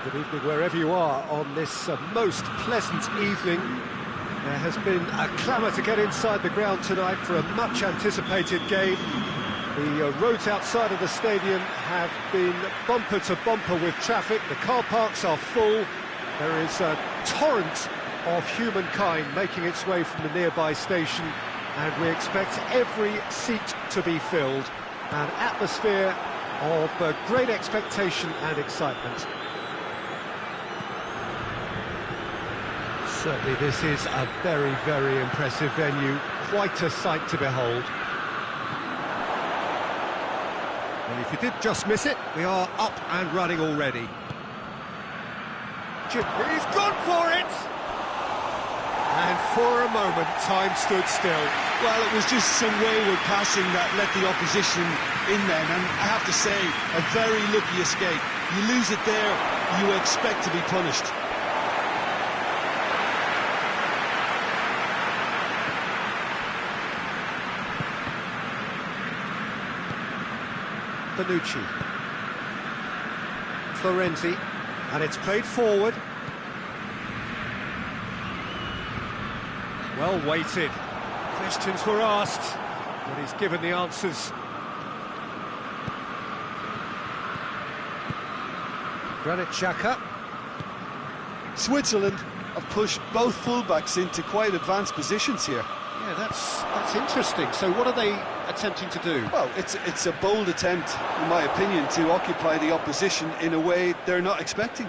Good evening wherever you are on this most pleasant evening. There has been a clamour to get inside the ground tonight for a much-anticipated game. The roads outside of the stadium have been bumper to bumper with traffic. The car parks are full. There is a torrent of humankind making its way from the nearby station, and we expect every seat to be filled. An atmosphere of great expectation and excitement. Certainly this is a very, very impressive venue, quite a sight to behold. Well, if you did just miss it, we are up and running already. He's gone for it! And for a moment, time stood still. Well, it was just some wayward passing that let the opposition in then, and I have to say, a very lucky escape. You lose it there, you expect to be punished. Bonucci. Florenzi. And it's played forward. Well weighted. Questions were asked, but he's given the answers. Granit Xhaka. Switzerland have pushed both fullbacks into quite advanced positions here. Yeah, that's interesting. So what are they attempting to do? Well, it's a bold attempt, in my opinion, to occupy the opposition in a way they're not expecting.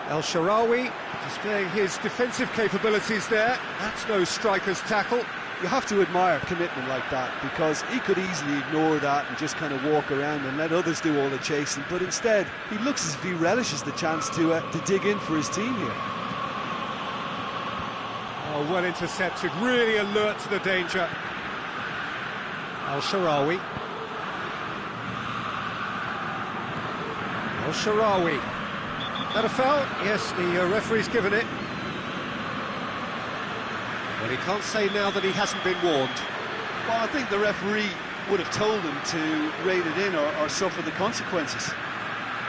El Shaarawy displaying his defensive capabilities there. That's no striker's tackle. You have to admire commitment like that, because he could easily ignore that and just kind of walk around and let others do all the chasing, but instead he looks as if he relishes the chance to dig in for his team here. Oh, well intercepted, really alert to the danger. El Shaarawy. El Shaarawy. That a foul? Yes, the referee's given it. Well, he can't say now that he hasn't been warned. Well, I think the referee would have told him to rate it in or suffer the consequences.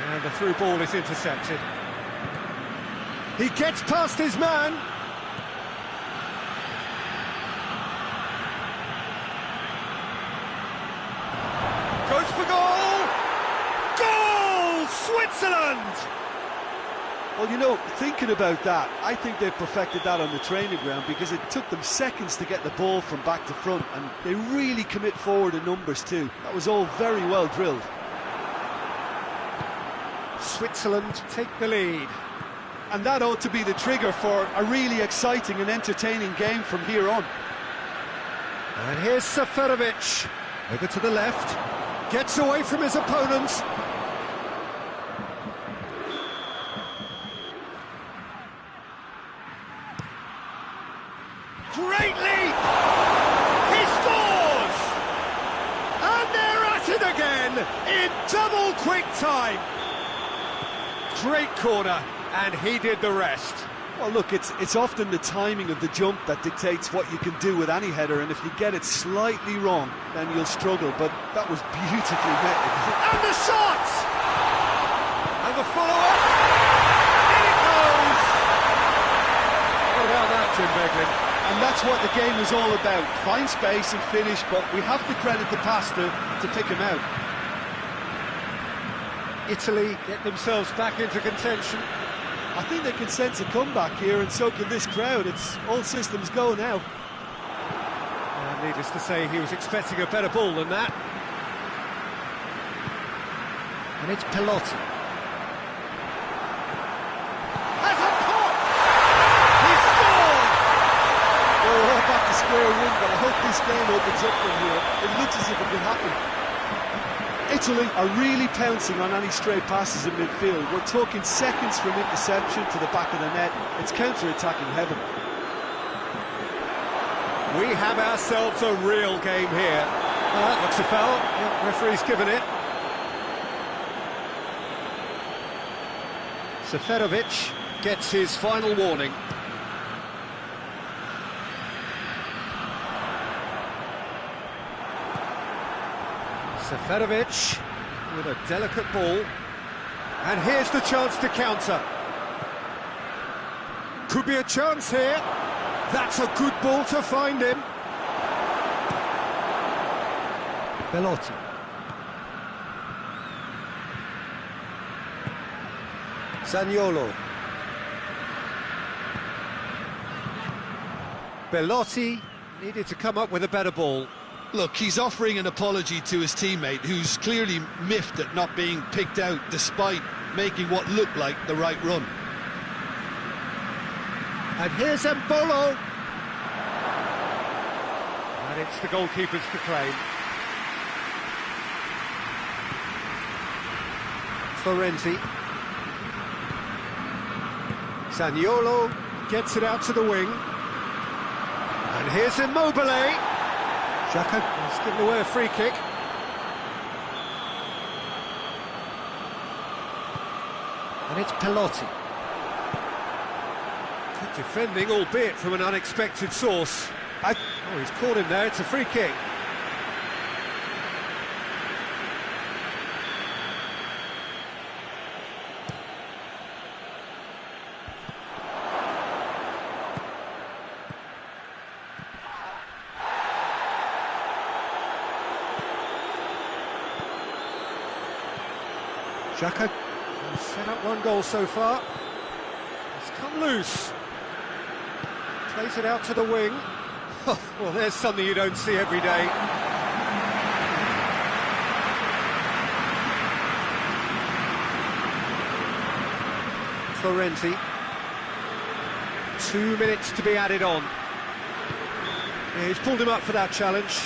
And the through ball is intercepted. He gets past his man. Goes for goal! Goal! Switzerland! Well, you know, thinking about that, I think they've perfected that on the training ground, because it took them seconds to get the ball from back to front, and they really commit forward in numbers too. That was all very well drilled. Switzerland take the lead. And that ought to be the trigger for a really exciting and entertaining game from here on. And here's Seferovic, over to the left, gets away from his opponents. Great leap! He scores! And they're at it again in double quick time. Great corner, and he did the rest. Well, look, it's often the timing of the jump that dictates what you can do with any header, and if you get it slightly wrong, then you'll struggle, but that was beautifully met. And the shot! And the follow-up! In it goes! What about that, Jim Beglin? And that's what the game is all about. Find space and finish, but we have to credit the pastor to pick him out. Italy get themselves back into contention. I think they can sense a comeback here, and so can this crowd. It's all systems go now. Needless to say, he was expecting a better ball than that. And it's Pelotti. Has a pop! He scored! Well, we're all back to square one, but I hope this game opens up from here. It looks as if it could happen. Italy are really pouncing on any stray passes in midfield. We're talking seconds from interception to the back of the net. It's counter-attacking heaven. We have ourselves a real game here. That looks a foul. Yep, referee's given it. Seferovic gets his final warning. Seferovic, with a delicate ball. And here's the chance to counter. Could be a chance here. That's a good ball to find him. Belotti. Zaniolo. Belotti needed to come up with a better ball. Look, he's offering an apology to his teammate, who's clearly miffed at not being picked out despite making what looked like the right run. And here's Mbolo. And it's the goalkeepers to claim. Florenzi. Zaniolo gets it out to the wing. And here's Immobile. Xhaka has given away a free kick. And it's Belotti. Good defending, albeit from an unexpected source. Oh, he's caught him there, it's a free kick. Xhaka has set up one goal so far. It's come loose. Plays it out to the wing. Well, there's something you don't see every day. Florenzi. 2 minutes to be added on. Yeah, he's pulled him up for that challenge.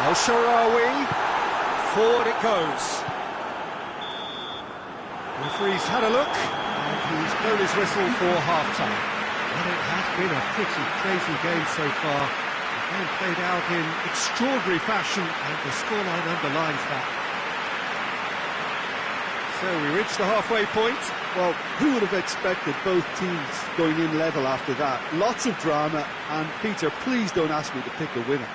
El Shaarawy, forward it goes. The referee's had a look, and he's blown his whistle for half-time. And it has been a pretty crazy game so far. The game played out in extraordinary fashion, and the scoreline underlines that. So we reached the halfway point. Well, who would have expected both teams going in level after that? Lots of drama, and Peter, please don't ask me to pick a winner.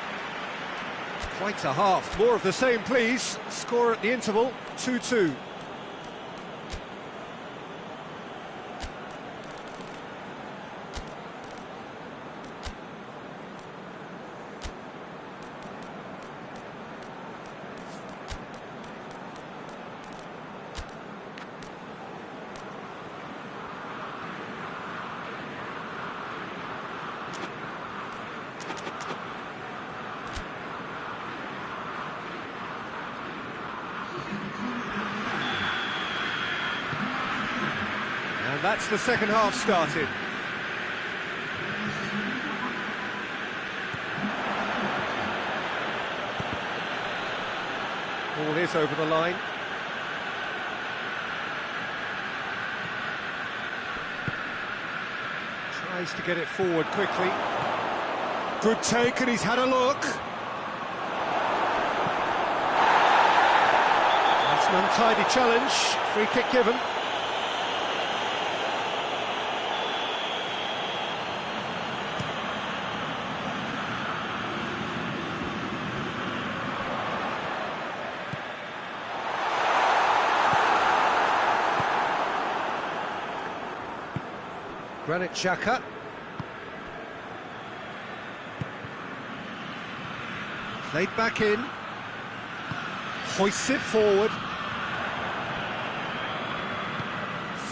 Quite a half. More of the same, please. Score at the interval, 2-2. And that's the second half started. Ball is over the line. Tries to get it forward quickly. Good take, and he's had a look. That's an untidy challenge. Free kick given. Granit Xhaka. Played back in. Hoists it forward.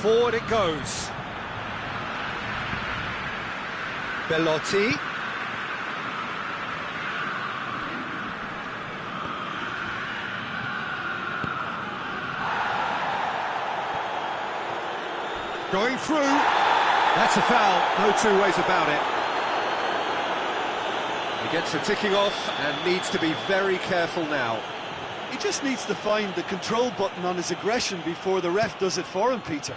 Forward it goes. Belotti. Going through. That's a foul, no two ways about it. He gets the ticking off and needs to be very careful now. He just needs to find the control button on his aggression before the ref does it for him, Peter.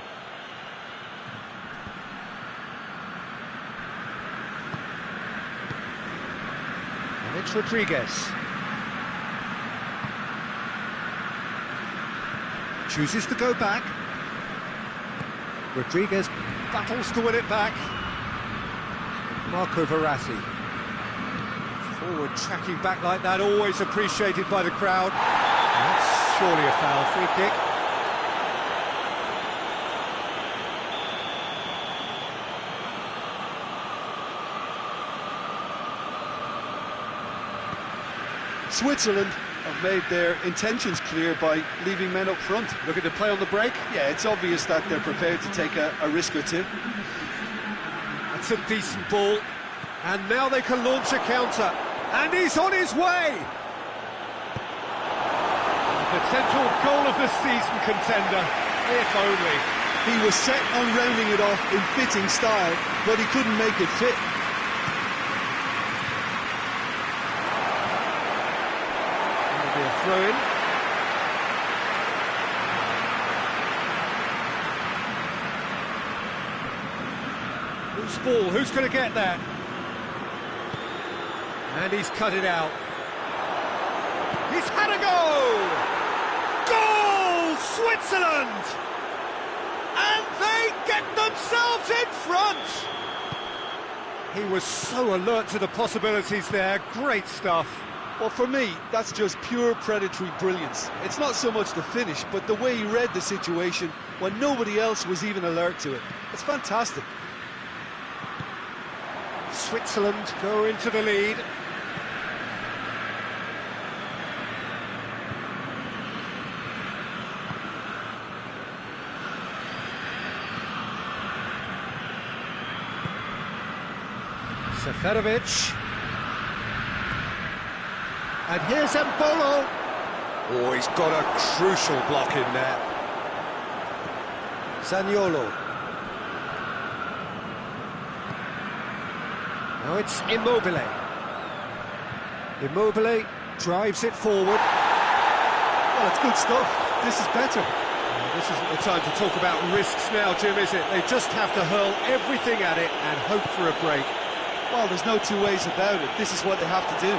And It's Rodriguez. Chooses to go back. Rodriguez battles to win it back. Marco Verratti. Forward tracking back like that, always appreciated by the crowd. And that's surely a foul. Free kick. Switzerland have made their intentions clear by leaving men up front. Looking to play on the break. Yeah, it's obvious that they're prepared to take a risk or two. That's a decent ball. And now they can launch a counter. And he's on his way! The potential goal of the season contender, if only. He was set on rounding it off in fitting style, but he couldn't make it fit. Throw in. Loose ball, who's going to get that? And he's cut it out. He's had a goal! Goal! Switzerland! And they get themselves in front! He was so alert to the possibilities there, great stuff. Well, for me, that's just pure predatory brilliance. It's not so much the finish, but the way he read the situation when nobody else was even alert to it. It's fantastic. Switzerland go into the lead. Seferovic. And here's Mbolo. Oh, he's got a crucial block in there. Zaniolo. Now it's Immobile. Immobile drives it forward. Well, it's good stuff. This is better. This isn't the time to talk about risks now, Jim, is it? They just have to hurl everything at it and hope for a break. Well, there's no two ways about it. This is what they have to do.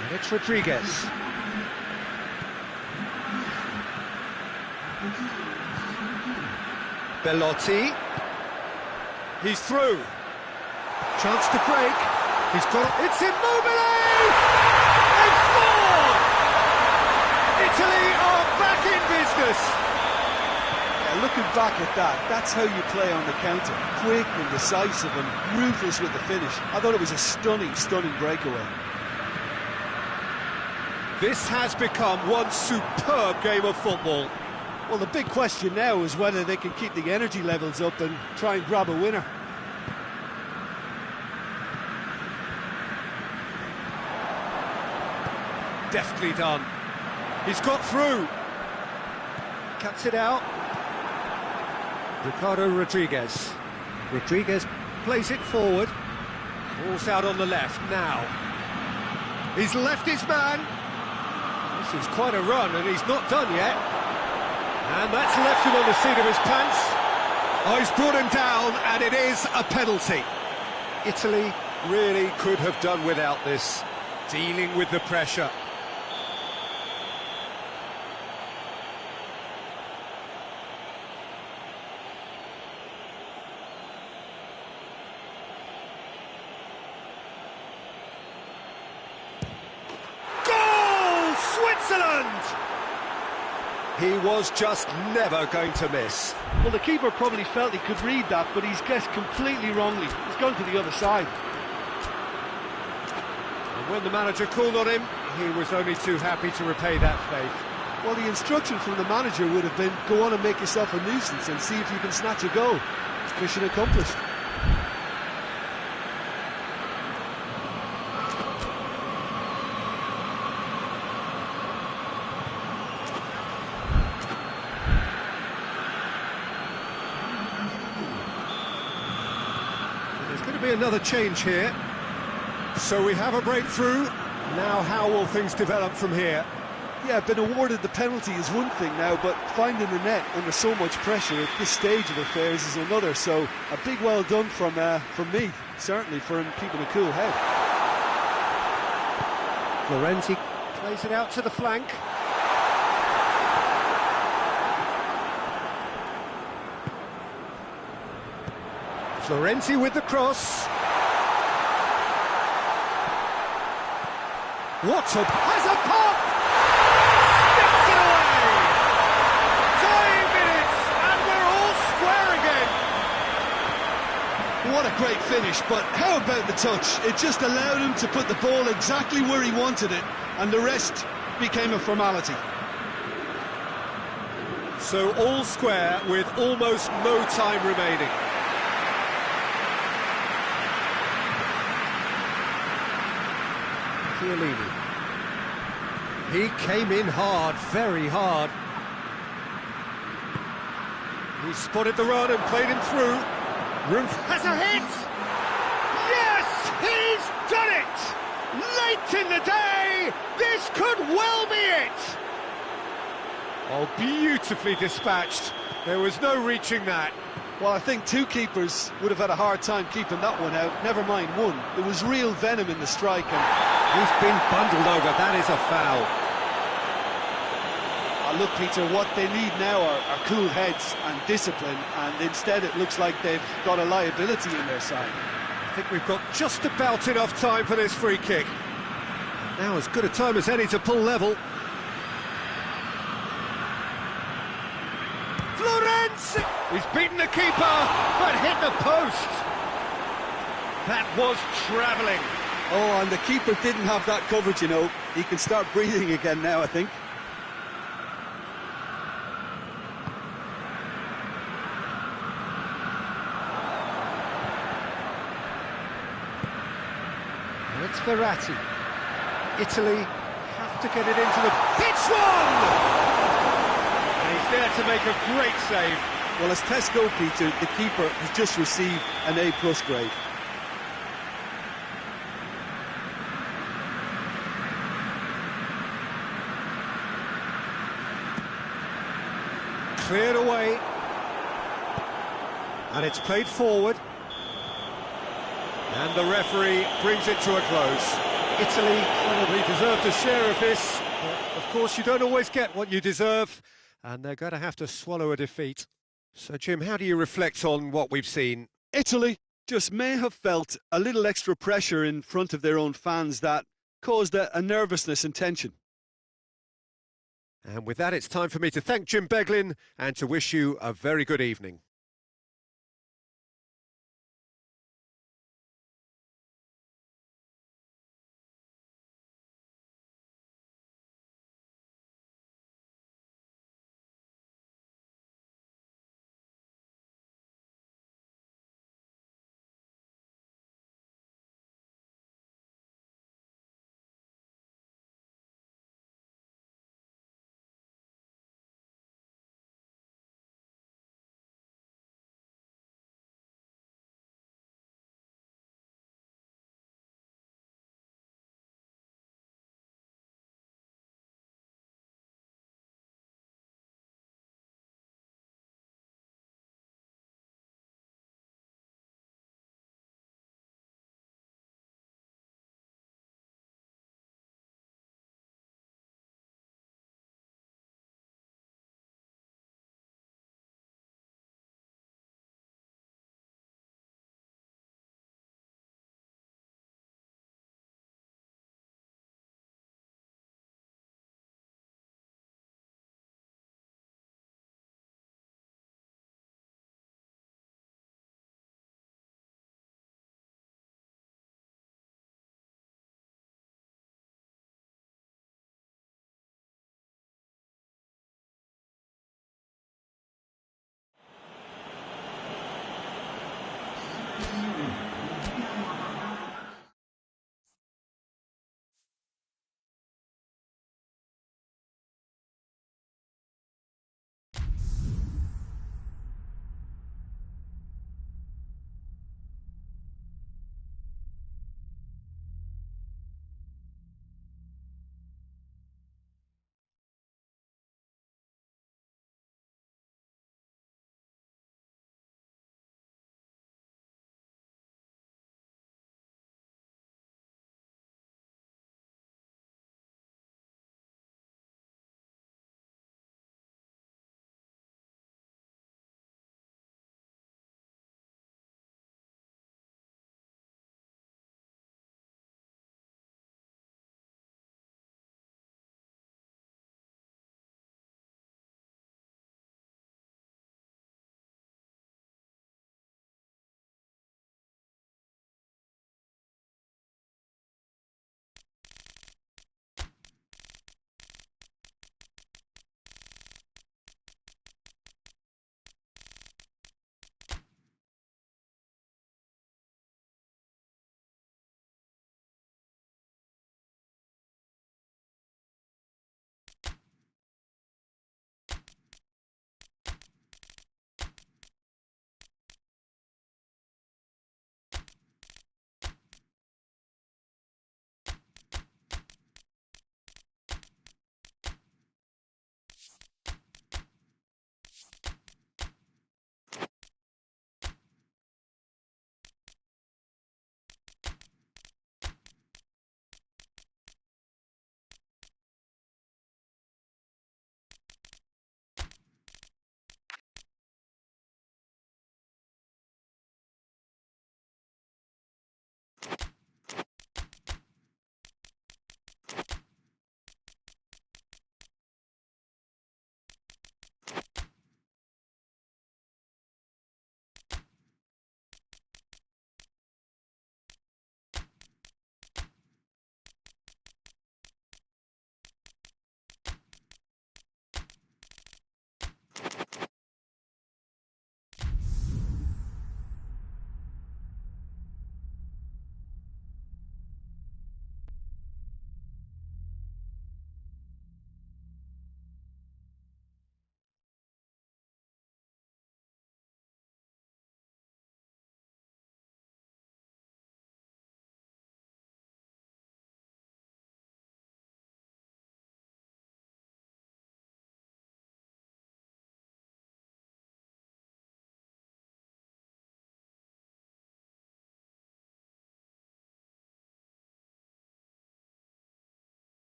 And it's Rodriguez. Bellotti. He's through. Chance to break. He's got it. It's Immobile! They've scored! Italy are back in business. Yeah, looking back at that, that's how you play on the counter. Quick and decisive and ruthless with the finish. I thought it was a stunning, stunning breakaway. This has become one superb game of football. Well, the big question now is whether they can keep the energy levels up and try and grab a winner. Deftly done. He's got through. Cuts it out. Ricardo Rodriguez. Rodriguez plays it forward. Ball's out on the left now. He's left his man. This is quite a run, and he's not done yet. And that's left him on the seat of his pants. Oh, he's brought him down, and it is a penalty. Italy really could have done without this, dealing with the pressure. Goal! Switzerland! He was just never going to miss. Well, the keeper probably felt he could read that, but he's guessed completely wrongly. He's gone to the other side. And when the manager called on him, he was only too happy to repay that faith. Well, the instruction from the manager would have been, go on and make yourself a nuisance and see if you can snatch a goal. Mission accomplished. There's going to be another change here. So we have a breakthrough. Now how will things develop from here? Yeah, been awarded the penalty is one thing now, but finding the net under so much pressure at this stage of affairs is another. So a big well done from me, certainly, for him keeping a cool head. Florenzi plays it out to the flank. Florenzi with the cross. What a... has a pop! Sticks it away! 5 minutes, and we're all square again! What a great finish, but how about the touch? It just allowed him to put the ball exactly where he wanted it, and the rest became a formality. So all square with almost no time remaining. Chiellini. He came in hard, very hard. He spotted the run and played him through. Room has a hit! Yes, he's done it! Late in the day, this could well be it! Oh, beautifully dispatced. There was no reaching that. Well, I think two keepers would have had a hard time keeping that one out, never mind one. There was real venom in the strike, and he's been bundled over. That is a foul. Look, Peter, what they need now are cool heads and discipline, and instead it looks like they've got a liability in their side. I think we've got just about enough time for this free kick. Now as good a time as any to pull level. Florenzi! He's beaten the keeper, but hit the post. That was travelling. Oh, and the keeper didn't have that coverage, you know. He can start breathing again now, I think. And it's Verratti. Italy have to get it into the... It's one! And he's there to make a great save. Well, as tests go, Peter, the keeper has just received an A+ grade. Cleared away. And it's played forward. And the referee brings it to a close. Italy probably deserved a share of this. But of course, you don't always get what you deserve, and they're going to have to swallow a defeat. So, Jim, how do you reflect on what we've seen? Italy just may have felt a little extra pressure in front of their own fans that caused a nervousness and tension. And with that, it's time for me to thank Jim Beglin and to wish you a very good evening.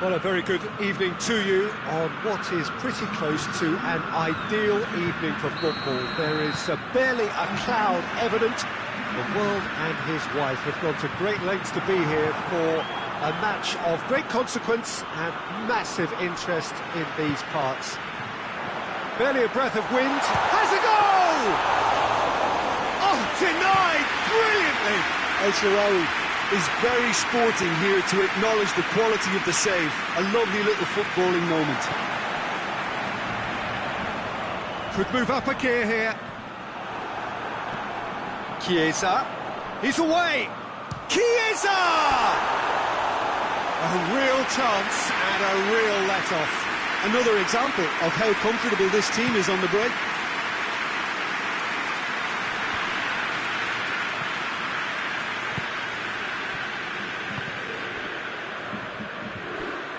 Well, a very good evening to you on what is pretty close to an ideal evening for football. There is barely a cloud evident. The world and his wife have gone to great lengths to be here for a match of great consequence and massive interest in these parts. Barely a breath of wind. Has a goal! Oh, denied brilliantly! El Shaarawy is very sporting here to acknowledge the quality of the save. A lovely little footballing moment. Could move up a gear here. Chiesa. He's away! Chiesa! A real chance and a real let-off. Another example of how comfortable this team is on the break.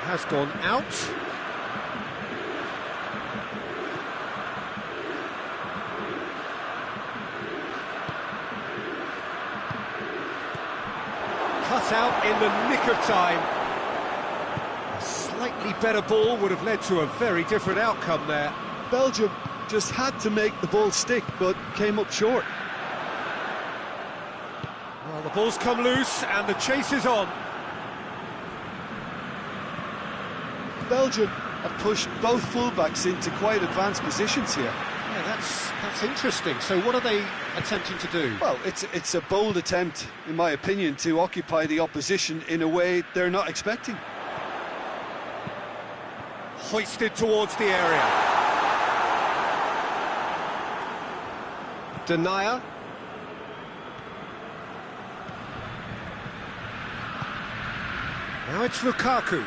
Has gone out. Cut out in the nick of time. A slightly better ball would have led to a very different outcome there. Belgium just had to make the ball stick, but came up short. Well, the ball's come loose and the chase is on. Belgium have pushed both fullbacks into quite advanced positions here. Yeah, that's interesting. So what are they attempting to do? Well, it's a bold attempt, in my opinion, to occupy the opposition in a way they're not expecting. Hoisted towards the area. Denier. Now it's Lukaku.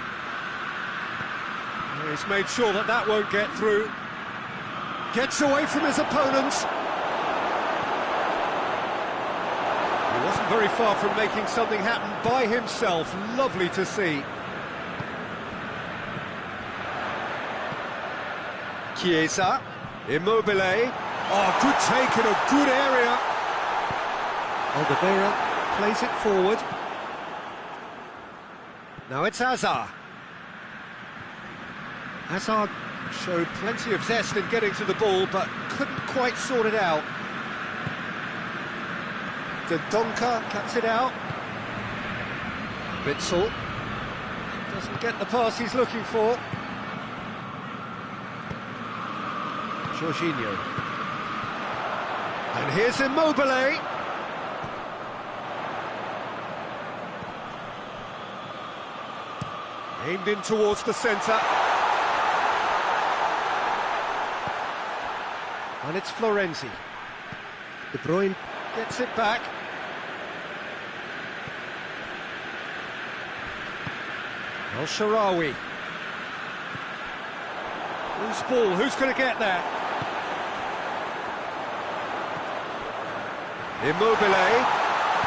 He's made sure that that won't get through. Gets away from his opponents. He wasn't very far from making something happen by himself. Lovely to see. Chiesa. Immobile. Oh, good take in a good area. Oliveira plays it forward. Now it's Hazard. Hazard showed plenty of zest in getting to the ball, but couldn't quite sort it out. Donka cuts it out. Witsel doesn't get the pass he's looking for. Jorginho. And here's Immobile. Aimed in towards the centre. And it's Florenzi. De Bruyne gets it back. El Shaarawy. Loose ball, who's going to get there? Immobile.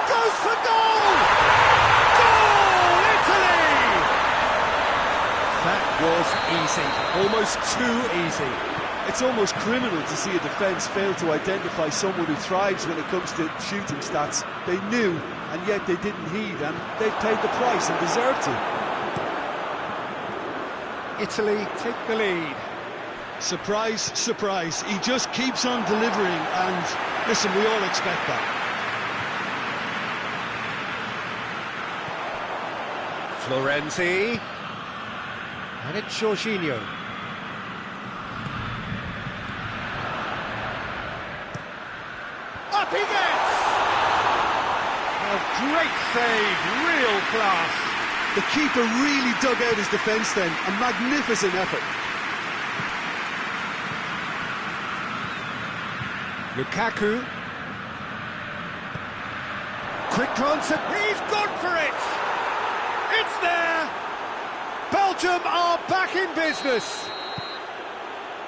Goes for goal! Goal, Italy! That was easy, almost too easy. It's almost criminal to see a defence fail to identify someone who thrives when it comes to shooting stats. They knew, and yet they didn't heed, and they've paid the price and deserve to. Italy take the lead. Surprise, surprise. He just keeps on delivering, and listen, we all expect that. Florenzi. And it's Jorginho. Up he gets! A great save, real class. The keeper really dug out his defence then, a magnificent effort. Lukaku. Quick glance at... He's gone for it! It's there! Belgium are back in business.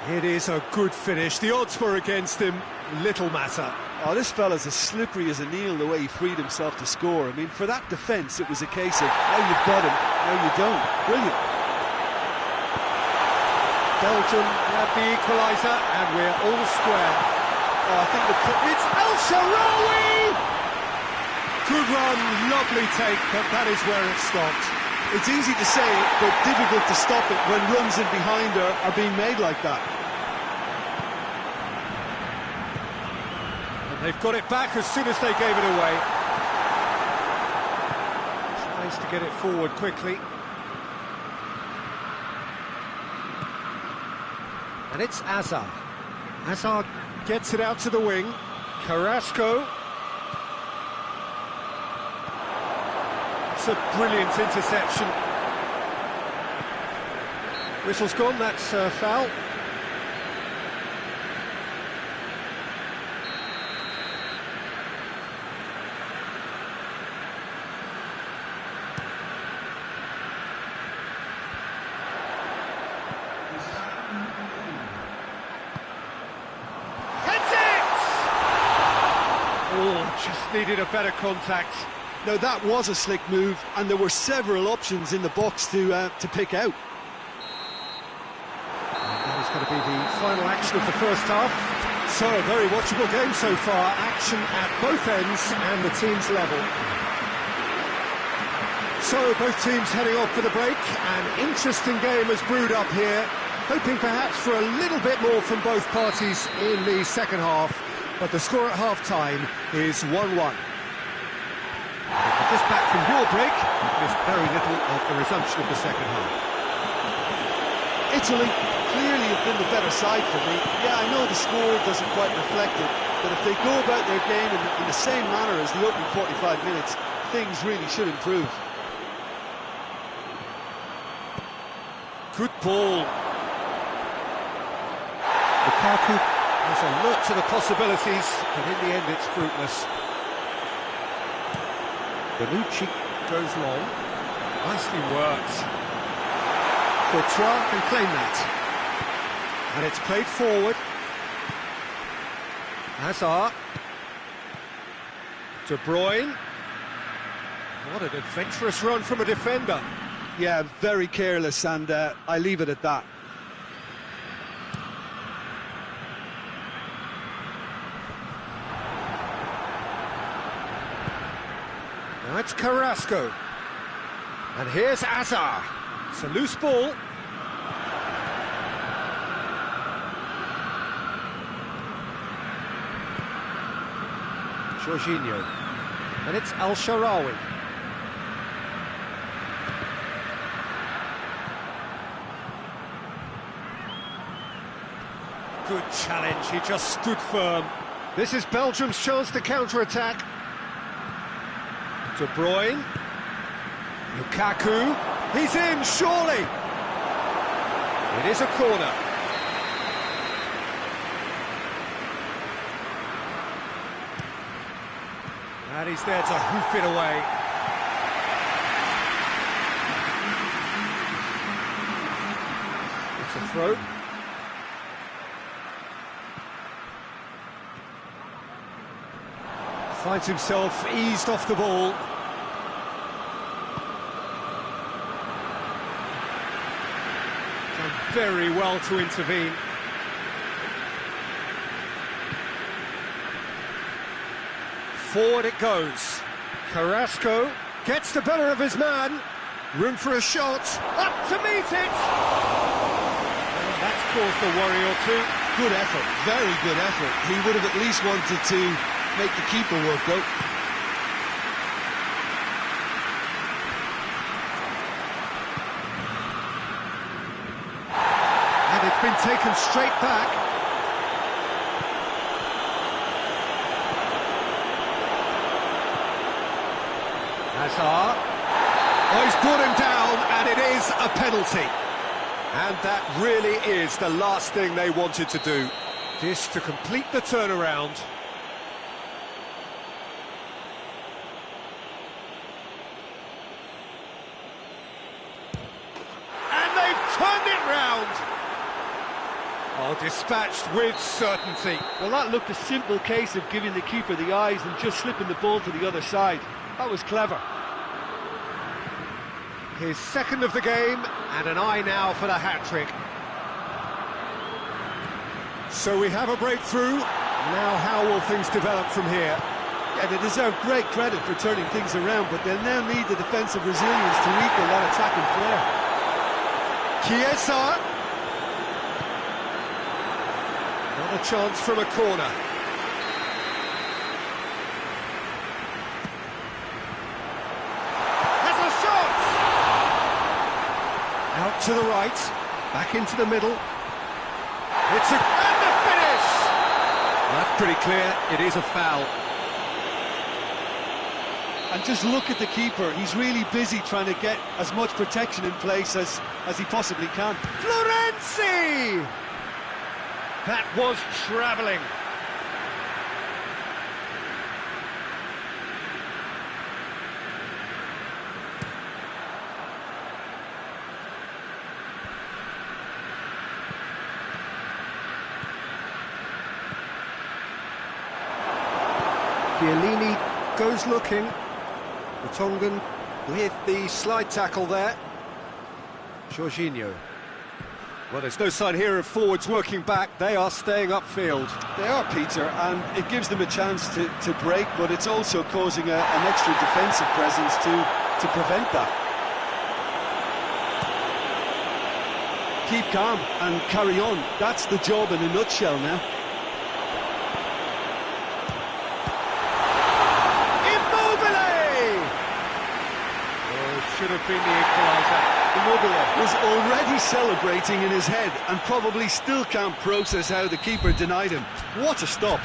It is a good finish. The odds were against him. Little matter. Oh, this fella's as slippery as an eel the way he freed himself to score. I mean, for that defence, it was a case of, now you've got him, now you don't. Brilliant. Belgium have the equaliser, and we're all square. Oh, I think it's El Shaarawy! Good run, lovely take, but that is where it stopped. It's easy to say, but difficult to stop it when runs in behind are being made like that. And they've got it back as soon as they gave it away. Tries to get it forward quickly. And it's Azar. Azar gets it out to the wing. Carrasco. It's a brilliant interception. Whistle's gone, that's a foul. Just needed a better contact. Now that was a slick move, and there were several options in the box to pick out. And that is going to be the final action of the first half. So a very watchable game so far. Action at both ends and the teams level. So both teams heading off for the break. An interesting game has brewed up here. Hoping perhaps for a little bit more from both parties in the second half. But the score at half-time is 1-1. Just back from your break, you've missed very little of the resumption of the second half. Italy clearly have been the better side for me. Yeah, I know the score doesn't quite reflect it, but if they go about their game in the same manner as the opening 45 minutes, things really should improve. Good ball. Lukaku is alert to the possibilities, but in the end it's fruitless. Bonucci goes long. Nicely worked. Courtois can claim that. And it's played forward. Hazard. De Bruyne. What an adventurous run from a defender. Yeah, very careless, and I leave it at that. Now it's Carrasco. And here's Azar. It's a loose ball. Jorginho. And it's Al-Sharawi. Good challenge, he just stood firm. This is Belgium's chance to counter-attack. De Bruyne. Lukaku. He's in, surely! It is a corner. And he's there to hoof it away. It's a throw. Finds himself eased off the ball. Done very well to intervene. Forward it goes. Carrasco gets the better of his man. Room for a shot. Up to meet it! And that's caused a worry or two. Good effort, very good effort. He would have at least wanted to make the keeper work out. And it's been taken straight back. Hazard. Oh, he's brought him down, and it is a penalty. And that really is the last thing they wanted to do. This to complete the turnaround. Turned it round. Oh, dispatched with certainty. Well, that looked a simple case of giving the keeper the eyes and just slipping the ball to the other side. That was clever. His second of the game, and an eye now for the hat-trick. So we have a breakthrough. Now how will things develop from here? Yeah, they deserve great credit for turning things around, but they'll now need the defensive resilience to equal that attacking flair. Chiesa. Another chance from a corner. Has a shot! Out to the right, back into the middle. It's a... and the finish! That's pretty clear, it is a foul. And just look at the keeper, he's really busy trying to get as much protection in place as he possibly can. Florenzi! That was travelling. Chiellini goes looking. The Tongan with the slide tackle there. Jorginho. Well, there's no sign here of forwards working back. They are staying upfield. They are, Peter, and it gives them a chance to break, but it's also causing an extra defensive presence to prevent that. Keep calm and carry on. That's the job in a nutshell now. Should have been the equaliser. Immobile was already celebrating in his head and probably still can't process how the keeper denied him. What a stop.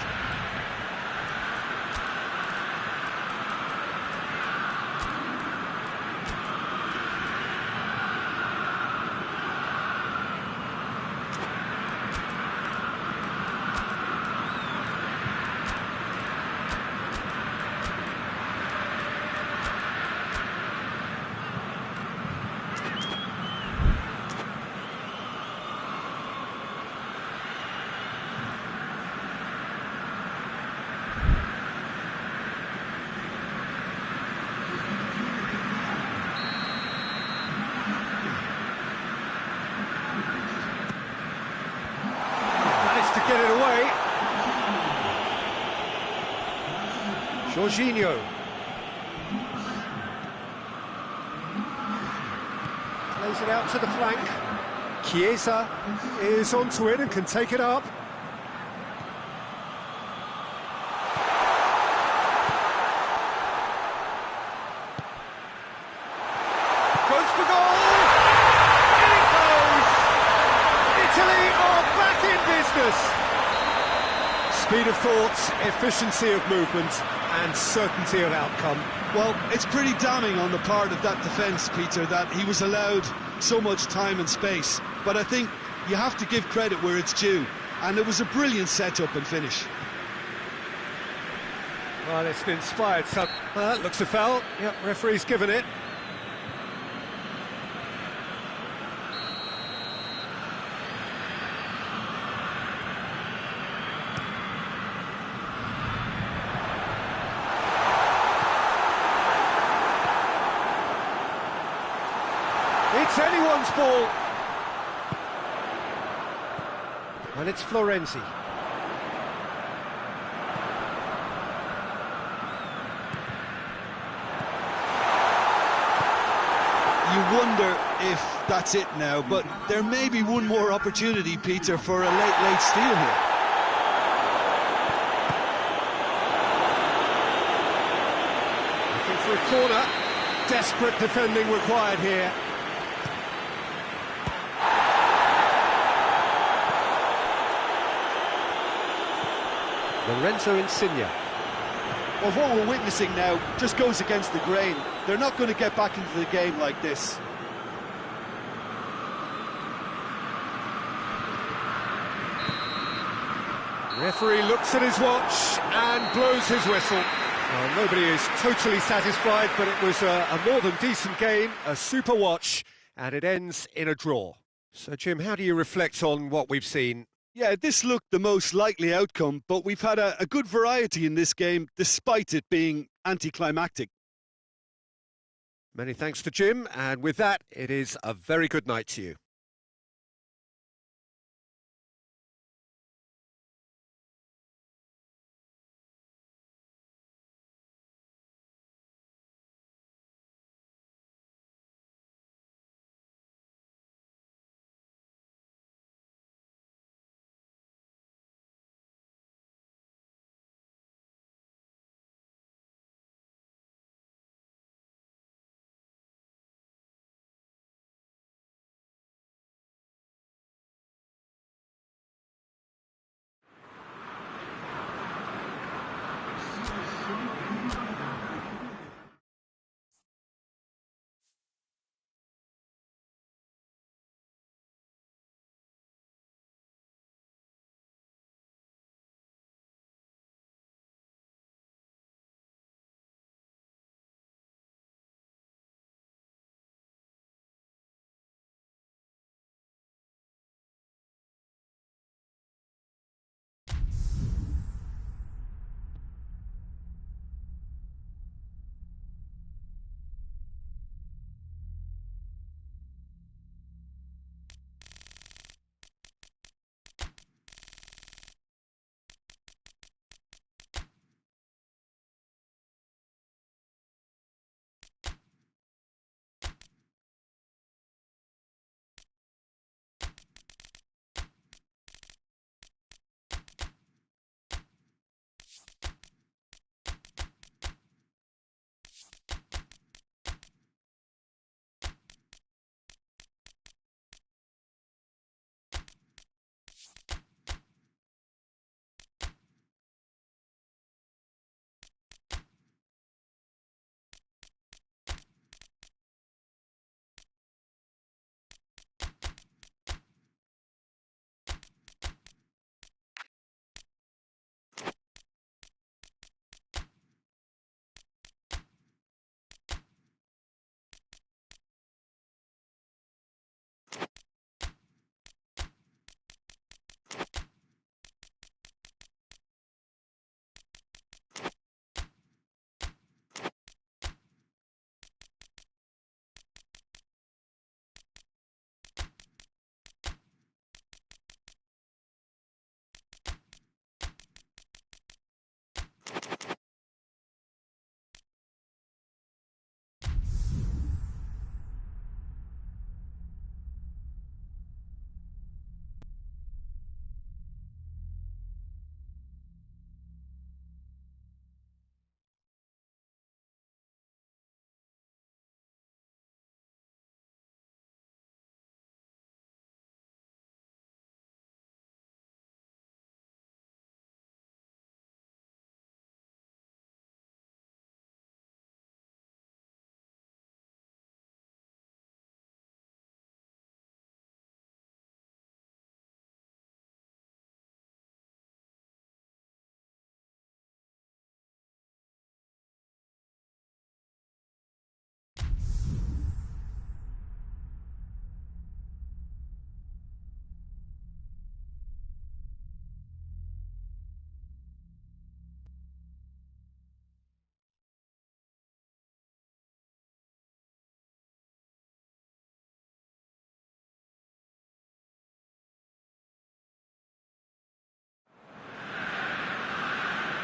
To get it away. Jorginho. Plays it out to the flank. Chiesa is onto it and can take it up. Goes for goal! In it goes! Italy are back in business! Speed of thought, efficiency of movement and certainty of outcome. Well, it's pretty damning on the part of that defence, Peter, that he was allowed so much time and space. But I think you have to give credit where it's due, and it was a brilliant set-up and finish. Well, it's an inspired sub. That looks a foul. Yep, referee's given it. It's anyone's ball. And it's Florenzi. You wonder if that's it now, but there may be one more opportunity, Peter, for a late steal here. Looking for a corner. Desperate defending required here. Lorenzo Insigne. Well, what we're witnessing now just goes against the grain. They're not going to get back into the game like this. Referee looks at his watch and blows his whistle. Well, nobody is totally satisfied, but it was a more than decent game, a super watch, and it ends in a draw. So, Jim, how do you reflect on what we've seen? Yeah, this looked the most likely outcome, but we've had a good variety in this game, despite it being anticlimactic. Many thanks to Jim, and with that, it is a very good night to you.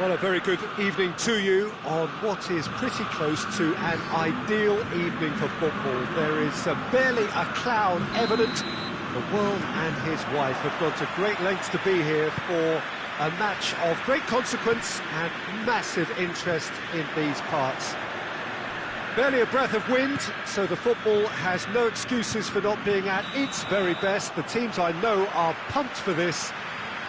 Well, a very good evening to you on what is pretty close to an ideal evening for football. There is barely a cloud evident. The world and his wife have gone to great lengths to be here for a match of great consequence and massive interest in these parts. Barely a breath of wind, so the football has no excuses for not being at its very best. The teams I know are pumped for this.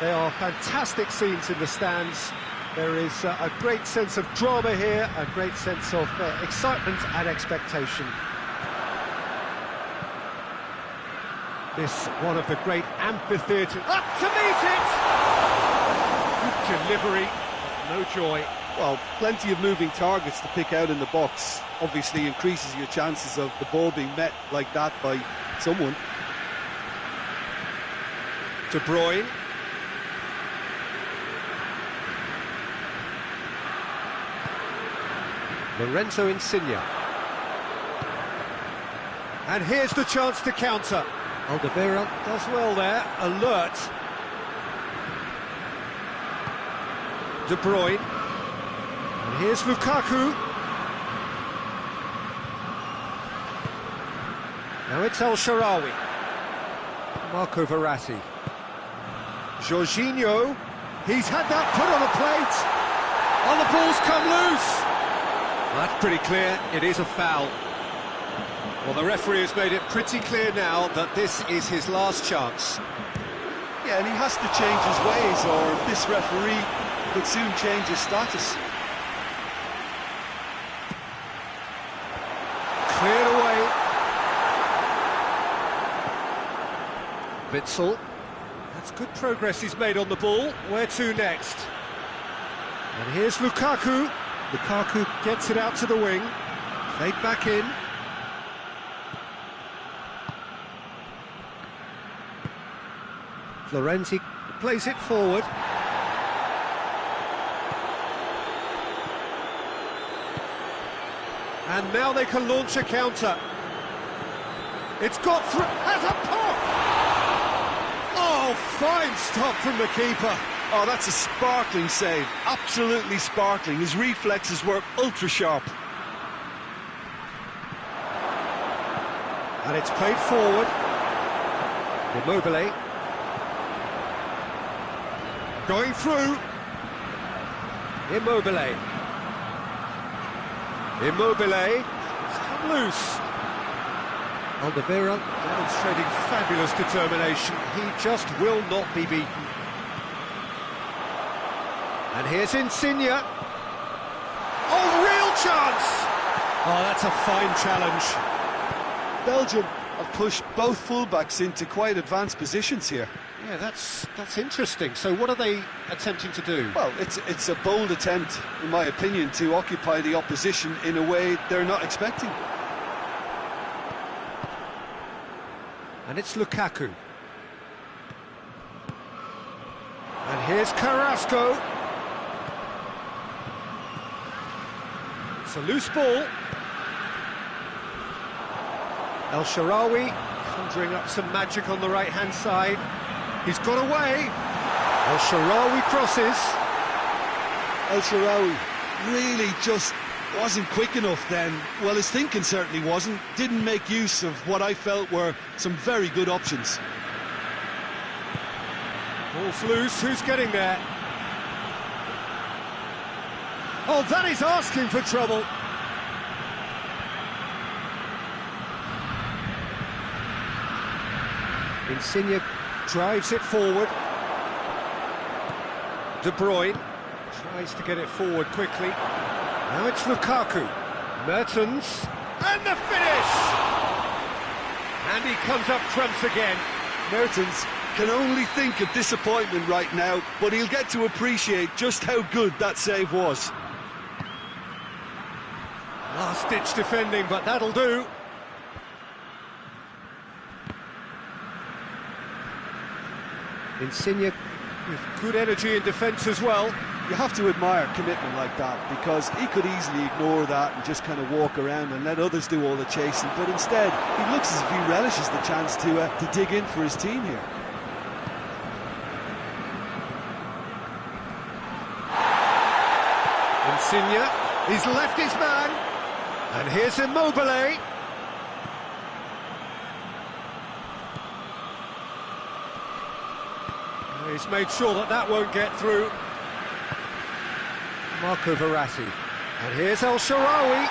They are fantastic scenes in the stands. There is a great sense of drama here, a great sense of excitement and expectation. This one of the great amphitheatres. Up to meet it! Good delivery, no joy. Well, plenty of moving targets to pick out in the box. Obviously increases your chances of the ball being met like that by someone. De Bruyne. Lorenzo Insigne. And here's the chance to counter. Alderweireld does well there, alert. De Bruyne. And here's Lukaku. Now it's El Shaarawy. Marco Verratti. Jorginho. He's had that put on a plate. Oh, the ball's come loose. Well, that's pretty clear, it is a foul. Well, the referee has made it pretty clear now that this is his last chance. Yeah, and he has to change his ways, or this referee could soon change his status. Cleared away. Witsel. That's good progress he's made on the ball. Where to next? And here's Lukaku. Lukaku gets it out to the wing. Played back in. Florenzi plays it forward. And now they can launch a counter. It's got through, has a pop! Oh, fine stop from the keeper. Oh, that's a sparkling save, absolutely sparkling. His reflexes were ultra sharp. And it's played forward. Immobile. Going through. Immobile. Immobile. It's come loose. Alderweireld demonstrating fabulous determination. He just will not be beaten. And here's Insigne. Oh, real chance! Oh, that's a fine challenge. Belgium have pushed both fullbacks into quite advanced positions here. Yeah, that's interesting. So what are they attempting to do? Well, it's a bold attempt, in my opinion, to occupy the opposition in a way they're not expecting. And it's Lukaku. And here's Carrasco. It's a loose ball. El Shaarawy conjuring up some magic on the right-hand side. He's got away. El Shaarawy crosses. El Shaarawy really just wasn't quick enough then. Well, his thinking certainly wasn't. Didn't make use of what I felt were some very good options. Ball's loose. Who's getting there? Oh, that is asking for trouble. Insigne drives it forward. De Bruyne tries to get it forward quickly. Now it's Lukaku. Mertens. And the finish! And he comes up trumps again. Mertens can only think of disappointment right now, but he'll get to appreciate just how good that save was. Last-ditch defending, but that'll do. Insigne with good energy in defence as well. You have to admire commitment like that, because he could easily ignore that and just kind of walk around and let others do all the chasing, but instead he looks as if he relishes the chance to dig in for his team here. Insigne, he's left his man, and here's Immobile. He's made sure that that won't get through. Marco Verratti, and here's El Shaarawy.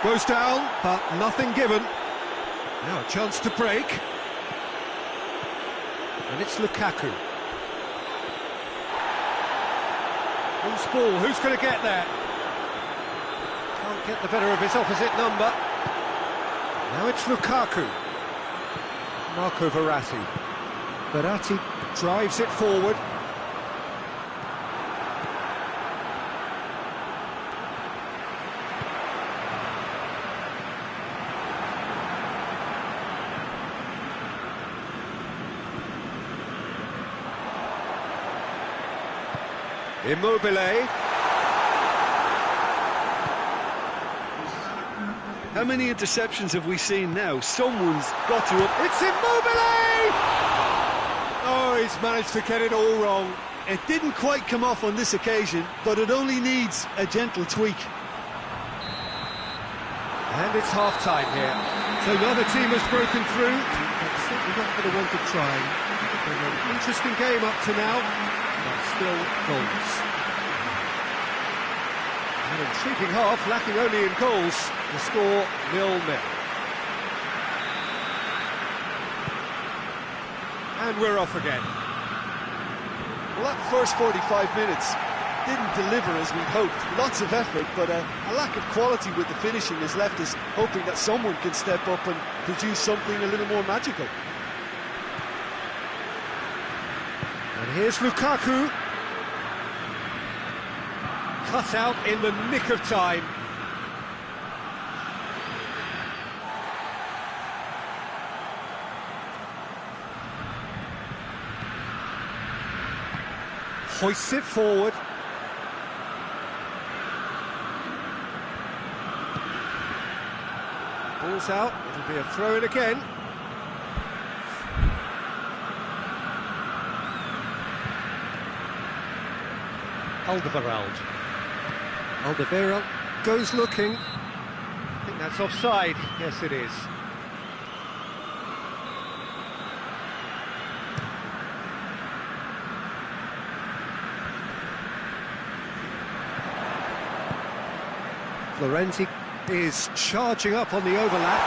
Goes down, but nothing given. Now a chance to break. And it's Lukaku. Loose ball, who's going to get there? Can't get the better of his opposite number. Now it's Lukaku. Marco Verratti. Verratti drives it forward. Immobile. How many interceptions have we seen now? Someone's got to... It's Immobile! Oh, he's managed to get it all wrong. It didn't quite come off on this occasion, but it only needs a gentle tweak. And it's half-time here. So neither team has broken through. It's certainly not going to want to try. It's been an interesting game up to now, but still goals. An intriguing half, lacking only in goals. The score 0-0. And we're off again. Well, that first 45 minutes didn't deliver as we hoped. Lots of effort, but a lack of quality with the finishing has left us hoping that someone can step up and produce something a little more magical. And here's Lukaku. Cut out in the nick of time. Hoists it forward. Ball's out, it'll be a throw-in again. Alderweireld goes looking. I think that's offside. Yes, it is. Florenzi is charging up on the overlap.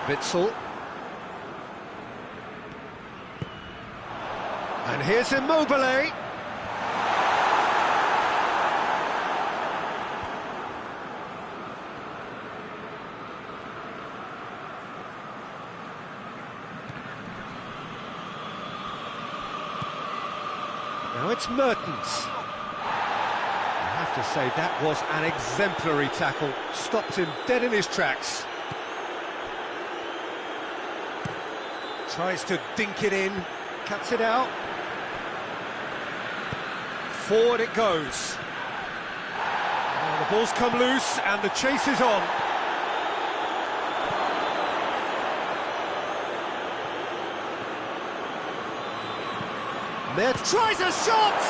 Witsel. And here's Immobile. Now it's Mertens. I have to say that was an exemplary tackle. Stopped him dead in his tracks. Tries to dink it in. Cuts it out. Forward it goes. Now the ball's come loose and the chase is on. Mert tries a shot!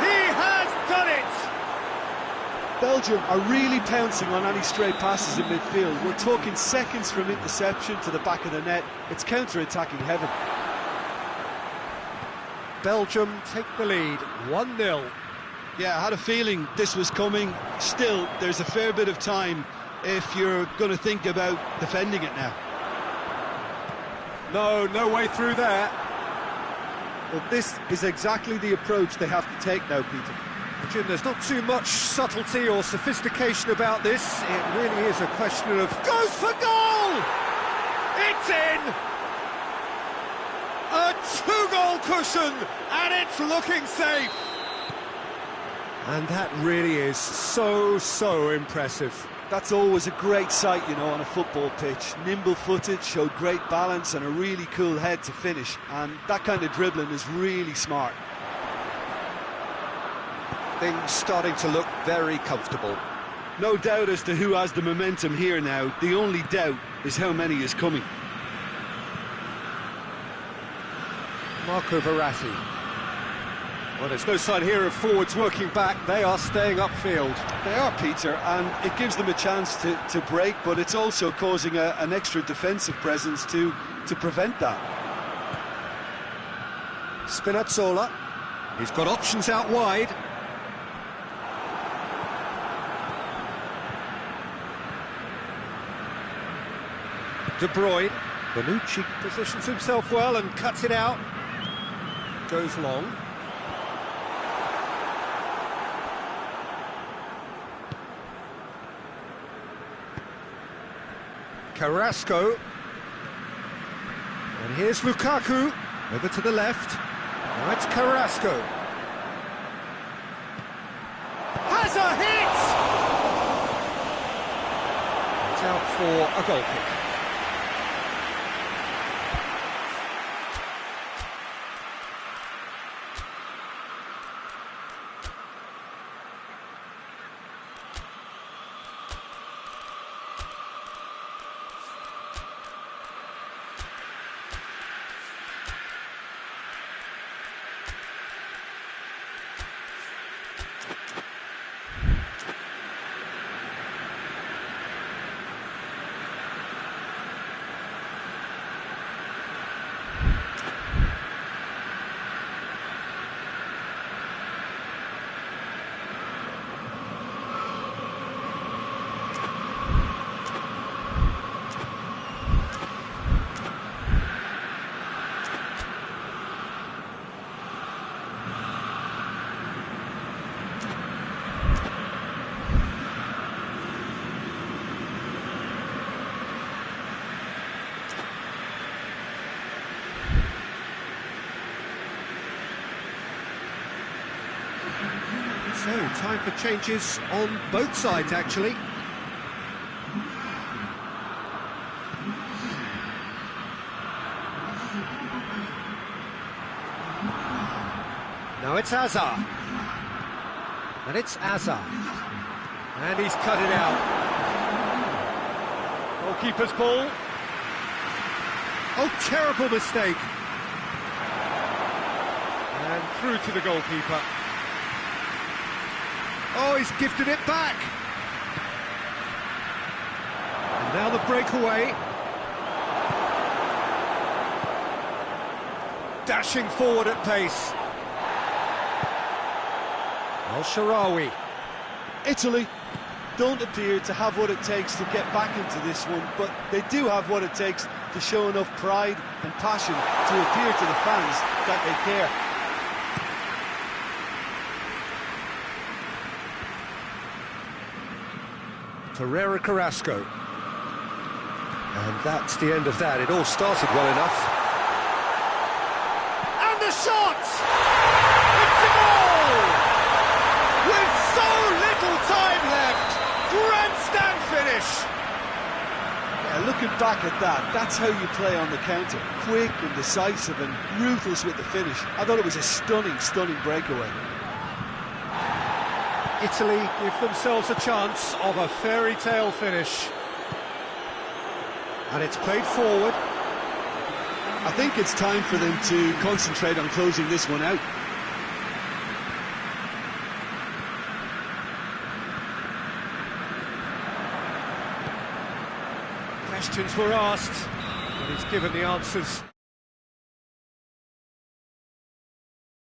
He has done it! Belgium are really pouncing on any stray passes in midfield. We're talking seconds from interception to the back of the net. It's counter-attacking heaven. Belgium take the lead, 1-0. Yeah, I had a feeling this was coming. Still, there's a fair bit of time if you're going to think about defending it now. No way through there. Well, this is exactly the approach they have to take now, Peter. Jim, there's not too much subtlety or sophistication about this. It really is a question of... Goes for goal! It's in! A two-goal cushion, and it's looking safe! And that really is so impressive. That's always a great sight, you know, on a football pitch. Nimble-footed, showed great balance and a really cool head to finish. And that kind of dribbling is really smart. Things starting to look very comfortable. No doubt as to who has the momentum here now. The only doubt is how many is coming. Marco Verratti. Well, there's no sign here of forwards working back. They are staying upfield. They are, Peter, and it gives them a chance to break, but it's also causing an extra defensive presence to prevent that. Spinazzola. He's got options out wide. De Bruyne. Bonucci positions himself well and cuts it out. Goes long. Carrasco. And here's Lukaku. Over to the left. Now it's Carrasco. Has a hit! It's out for a goal kick. So, time for changes on both sides, actually. Now it's Hazard. And it's Hazard. And he's cut it out. Goalkeeper's ball. Oh, terrible mistake. And through to the goalkeeper. Oh, he's gifted it back. And now the breakaway. Dashing forward at pace. Al-Sharawi. Italy don't appear to have what it takes to get back into this one, but they do have what it takes to show enough pride and passion to appear to the fans that they care. Ferreira Carrasco. And that's the end of that. It all started well enough. And the shot! It's a goal! With so little time left! Grandstand finish! Yeah, looking back at that, that's how you play on the counter. Quick and decisive and ruthless with the finish. I thought it was a stunning, stunning breakaway. Italy give themselves a chance of a fairy tale finish. And it's played forward. I think it's time for them to concentrate on closing this one out. Questions were asked, but he's given the answers.